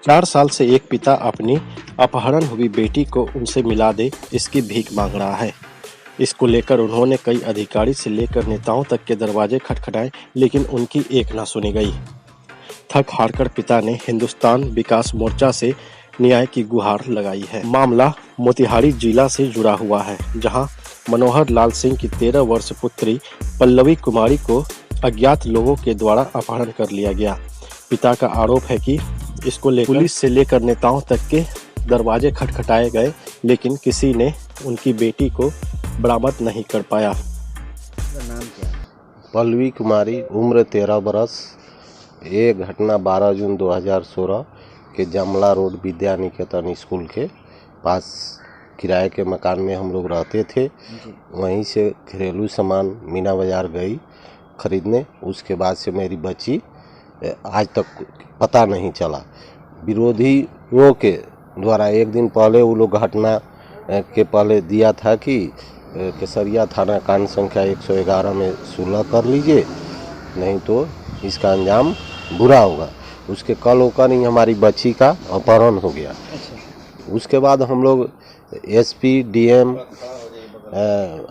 4 साल से एक पिता अपनी अपहरण हुई बेटी को उनसे मिला दे, इसकी भीख मांग रहा है। इसको लेकर उन्होंने कई अधिकारी से लेकर नेताओं तक के दरवाजे खटखटाए, लेकिन उनकी एक न सुनी गई। थक हारकर पिता ने हिंदुस्तान विकास मोर्चा से न्याय की गुहार लगाई है। मामला मोतिहारी जिला से जुड़ा हुआ है, जहां मनोहर लाल सिंह की 13 वर्ष पुत्री पल्लवी कुमारी को अज्ञात लोगों के द्वारा अपहरण कर लिया गया। पिता का आरोप है कि इसको लेकर पुलिस से लेकर नेताओं तक के दरवाजे खटखटाए गए, लेकिन किसी ने उनकी बेटी को बरामद नहीं कर पाया। नाम क्या है? पल्लवी कुमारी, उम्र 13 बरस। ये घटना 12 जून 2016 के जमला रोड विद्या निकेतन स्कूल के पास किराए के मकान में हम लोग रहते थे। वहीं से घरेलू सामान मीना बाज़ार गई खरीदने। उसके बाद से मेरी बच्ची आज तक पता नहीं चला। विरोधियों के द्वारा एक दिन पहले वो लोग घटना के पहले दिया था कि केसरिया थाना कांड संख्या 111 में सुलह कर लीजिए, नहीं तो इसका अंजाम बुरा होगा। उसके कल होकर ही हमारी बच्ची का अपहरण हो गया। उसके बाद हम लोग SP, DM,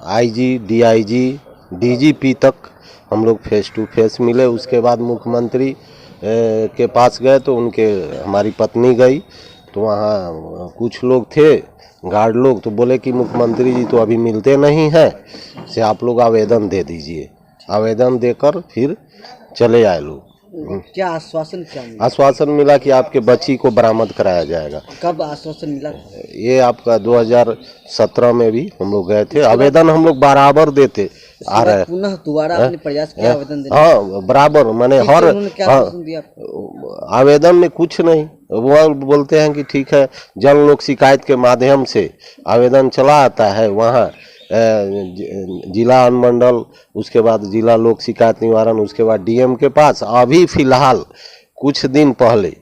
IG, DIG, DGP तक हम लोग फेस टू फेस मिले। उसके बाद मुख्यमंत्री के पास गए तो उनके हमारी पत्नी गई, तो वहाँ कुछ लोग थे गार्ड लोग, तो बोले कि मुख्यमंत्री जी तो अभी मिलते नहीं हैं, से आप लोग आवेदन दे दीजिए। आवेदन देकर फिर चले आए लोग। क्या आश्वासन क्या मिला? आश्वासन मिला कि आपके बच्ची को बरामद कराया जाएगा। कब आश्वासन मिला? ये आपका 2017 में भी हम लोग गए थे। आवेदन हम लोग बराबर देते आ रहे हैं। पुनः दोबारा आपने प्रयास किया आवेदन देने? हाँ, बराबर, मैंने हर आवेदन में कुछ नहीं। वो बोलते हैं कि ठीक है, जन लोक शिकायत के माध्यम से आवेदन चला आता है, वहाँ जिला अनुमंडल, उसके बाद जिला लोक शिकायत निवारण, उसके बाद डीएम के पास। अभी फिलहाल कुछ दिन पहले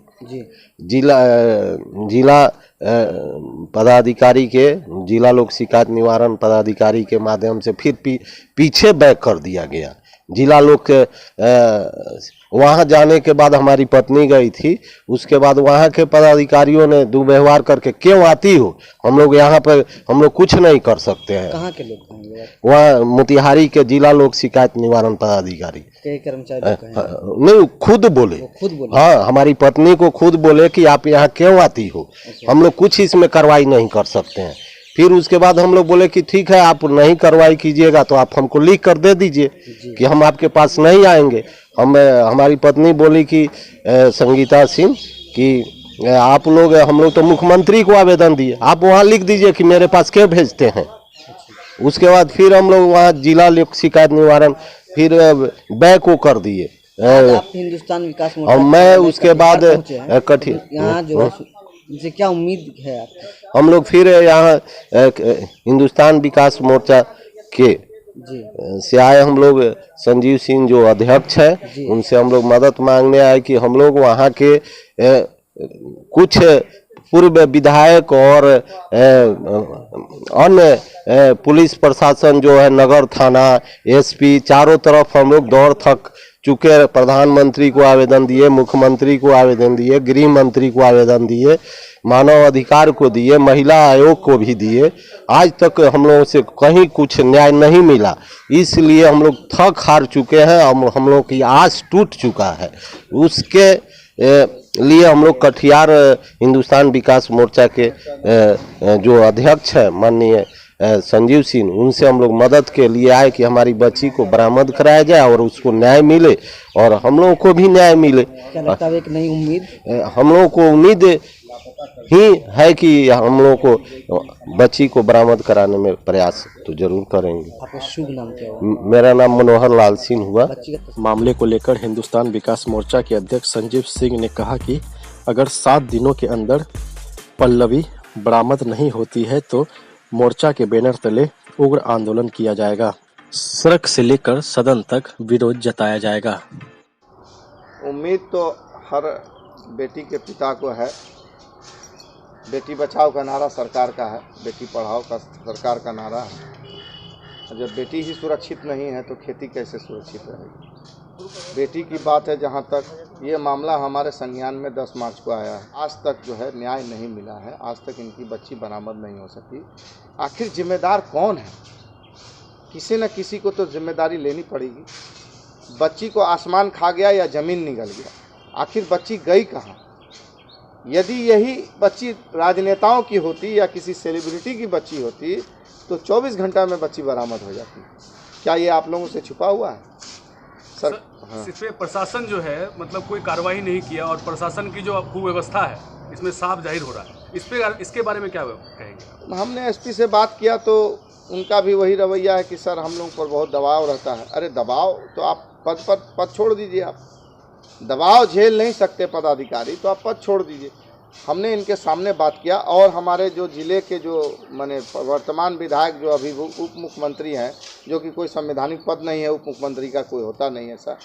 जिला पदाधिकारी के, जिला लोक शिकायत निवारण पदाधिकारी के माध्यम से फिर पीछे बैक कर दिया गया। जिला लोक वहाँ जाने के बाद हमारी पत्नी गई थी। उसके बाद वहाँ के पदाधिकारियों ने दुर्व्यवहार करके, क्यों आती हो, हम लोग यहाँ पर हम लोग कुछ नहीं कर सकते हैं। कहाँ के लोग? वहाँ मोतिहारी के जिला लोक शिकायत निवारण पदाधिकारी कर्मचारी नहीं, खुद बोले। हाँ, हमारी पत्नी को खुद बोले कि आप यहाँ क्यों आती हो, हम लोग कुछ इसमें कार्रवाई नहीं कर सकते हैं। फिर उसके बाद हम लोग बोले कि ठीक है, आप नहीं कार्रवाई कीजिएगा तो आप हमको लिख कर दे दीजिए कि हम आपके पास नहीं आएंगे। हमारी पत्नी बोली कि संगीता सिंह कि आप लोग, हम लोग तो मुख्यमंत्री को आवेदन दिए, आप वहाँ लिख दीजिए कि मेरे पास क्यों भेजते हैं। उसके बाद फिर हम लोग वहाँ जिला लोक शिकायत निवारण फिर बैक को कर दिए। हिंदुस्तान विकास मोर्चा और मैं उसके बाद कठिन यहाँ जो है, क्या उम्मीद है आपको? हम लोग फिर यहाँ हिंदुस्तान विकास मोर्चा के से आए। हम लोग संजीव सिंह जो अध्यक्ष है, उनसे हम लोग मदद मांगने आए कि हम लोग वहाँ के कुछ पूर्व विधायक और अन्य पुलिस प्रशासन जो है, नगर थाना, एसपी, चारों तरफ हम लोग दौड़ थक चुके। प्रधानमंत्री को आवेदन दिए, मुख्यमंत्री को आवेदन दिए, गृह मंत्री को आवेदन दिए, मानव अधिकार को दिए, महिला आयोग को भी दिए। आज तक हम लोगों से कहीं कुछ न्याय नहीं मिला। इसलिए हम लोग थक हार चुके हैं, हम लोग की आस टूट चुका है। उसके लिए हम लोग कटिहार हिंदुस्तान विकास मोर्चा के जो अध्यक्ष है माननीय संजीव सिंह, उनसे हम लोग मदद के लिए आए कि हमारी बच्ची को बरामद कराया जाए और उसको न्याय मिले और हम लोगों को भी न्याय मिले। क्या लगता है, एक नई उम्मीद? हम लोगों को उम्मीद ही है कि हम लोगों को बच्ची को बरामद कराने में प्रयास तो जरूर करेंगे। आपका शुभ नाम क्या है? मेरा नाम मनोहर लाल सिंह हुआ। मामले को लेकर हिंदुस्तान विकास मोर्चा के अध्यक्ष संजीव सिंह ने कहा कि अगर 7 दिनों के अंदर पल्लवी बरामद नहीं होती है तो मोर्चा के बैनर तले उग्र आंदोलन किया जाएगा। सड़क से लेकर सदन तक विरोध जताया जाएगा। उम्मीद तो हर बेटी के पिता को है। बेटी बचाओ का नारा सरकार का है, बेटी पढ़ाओ का सरकार का नारा है। जब बेटी ही सुरक्षित नहीं है तो खेती कैसे सुरक्षित रहेगी? बेटी की बात है, जहाँ तक ये मामला हमारे संज्ञान में 10 मार्च को आया है, आज तक जो है न्याय नहीं मिला है, आज तक इनकी बच्ची बरामद नहीं हो सकी। आखिर जिम्मेदार कौन है? किसी न किसी को तो जिम्मेदारी लेनी पड़ेगी। बच्ची को आसमान खा गया या ज़मीन निगल गया, आखिर बच्ची गई कहाँ? यदि यही बच्ची राजनेताओं की होती या किसी सेलिब्रिटी की बच्ची होती तो 24 घंटा में बच्ची बरामद हो जाती। क्या ये आप लोगों से छुपा हुआ है सर? हाँ। इस पे प्रशासन जो है मतलब कोई कार्रवाई नहीं किया और प्रशासन की जो कुव्यवस्था है इसमें साफ जाहिर हो रहा है। इसके बारे में क्या कहेंगे? हमने एसपी से बात किया तो उनका भी वही रवैया है कि सर हम लोगों पर बहुत दबाव रहता है। अरे दबाव तो आप पद छोड़ दीजिए, आप दबाव झेल नहीं सकते पदाधिकारी तो आप पद छोड़ दीजिए। हमने इनके सामने बात किया और हमारे जो ज़िले के जो माने वर्तमान विधायक जो अभी उप मुख्यमंत्री हैं, जो कि कोई संवैधानिक पद नहीं है, उप मुख्यमंत्री का कोई होता नहीं है सर,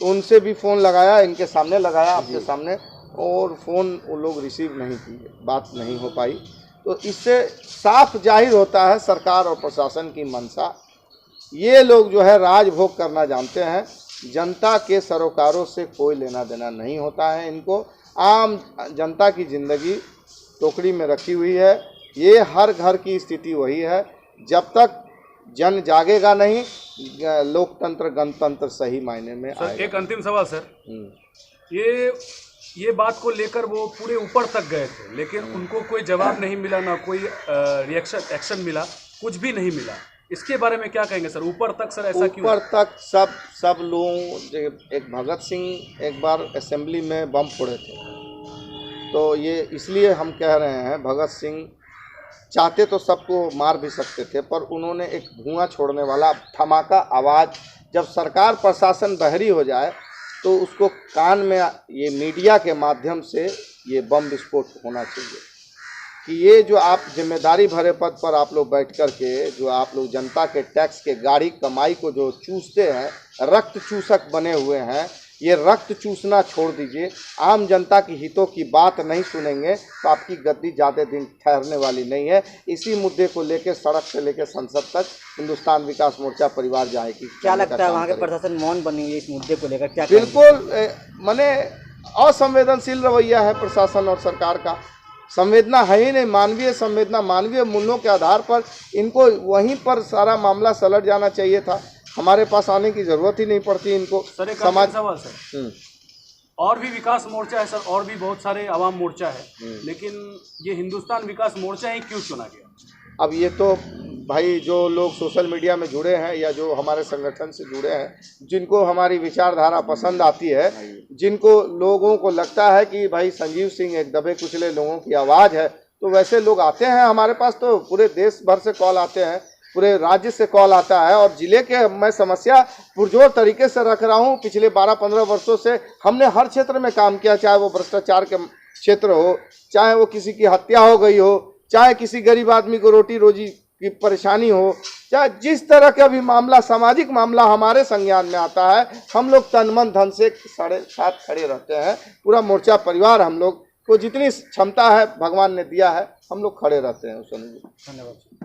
तो उनसे भी फ़ोन लगाया, इनके सामने लगाया, आपके सामने, और फ़ोन वो लोग रिसीव नहीं किए, बात नहीं हो पाई। तो इससे साफ जाहिर होता है सरकार और प्रशासन की मंशा। ये लोग जो है राजभोग करना जानते हैं, जनता के सरोकारों से कोई लेना देना नहीं होता है इनको। आम जनता की ज़िंदगी टोकरी में रखी हुई है। ये हर घर की स्थिति वही है। जब तक जन जागेगा नहीं, लोकतंत्र गणतंत्र सही मायने में सर आएगा। एक अंतिम सवाल सर, ये बात को लेकर वो पूरे ऊपर तक गए थे लेकिन उनको कोई जवाब नहीं मिला, ना कोई एक्शन मिला, कुछ भी नहीं मिला। इसके बारे में क्या कहेंगे सर? ऊपर तक सर ऐसा क्यों? ऊपर तक सब लोग, एक भगत सिंह एक बार असेंबली में बम फोड़े थे, तो ये इसलिए हम कह रहे हैं भगत सिंह चाहते तो सबको मार भी सकते थे, पर उन्होंने एक धुआं छोड़ने वाला धमाका आवाज़, जब सरकार प्रशासन बहरी हो जाए तो उसको कान में ये मीडिया के माध्यम से ये बम विस्फोट होना चाहिए कि ये जो आप जिम्मेदारी भरे पद पर आप लोग बैठ कर के जो आप लोग जनता के टैक्स के गाड़ी कमाई को जो चूसते हैं, रक्त चूसक बने हुए हैं, ये रक्त चूसना छोड़ दीजिए। आम जनता की हितों की बात नहीं सुनेंगे तो आपकी गद्दी ज़्यादा दिन ठहरने वाली नहीं है। इसी मुद्दे को लेकर सड़क से लेकर संसद तक हिंदुस्तान विकास मोर्चा परिवार जाएगी। क्या लगता है वहाँ के प्रशासन मौन बनी हुई है इस मुद्दे को लेकर? क्या बिल्कुल माने असंवेदनशील रवैया है प्रशासन और सरकार का। संवेदना है ही नहीं, मानवीय संवेदना, मानवीय मूल्यों के आधार पर इनको वहीं पर सारा मामला सलट जाना चाहिए था। हमारे पास आने की जरूरत ही नहीं पड़ती इनको। सर एक समाज सवाल सर, और भी विकास मोर्चा है सर, और भी बहुत सारे आवाम मोर्चा है, लेकिन ये हिंदुस्तान विकास मोर्चा ही क्यों चुना गया? अब ये तो भाई जो लोग सोशल मीडिया में जुड़े हैं या जो हमारे संगठन से जुड़े हैं, जिनको हमारी विचारधारा पसंद आती है, जिनको लोगों को लगता है कि भाई संजीव सिंह एक दबे कुचले लोगों की आवाज़ है, तो वैसे लोग आते हैं हमारे पास। तो पूरे देश भर से कॉल आते हैं, पूरे राज्य से कॉल आता है, और ज़िले के मैं समस्या पुरजोर तरीके से रख रहा हूँ। पिछले 12-15 वर्षों से हमने हर क्षेत्र में काम किया, चाहे वो भ्रष्टाचार के क्षेत्र हो, चाहे वो किसी की हत्या हो गई हो, चाहे किसी गरीब आदमी को रोटी रोजी की परेशानी हो, चाहे जिस तरह का भी मामला, सामाजिक मामला हमारे संज्ञान में आता है, हम लोग तन मन धन से साथ खड़े रहते हैं। पूरा मोर्चा परिवार, हम लोग को जितनी क्षमता है भगवान ने दिया है, हम लोग खड़े रहते हैं। धन्यवाद।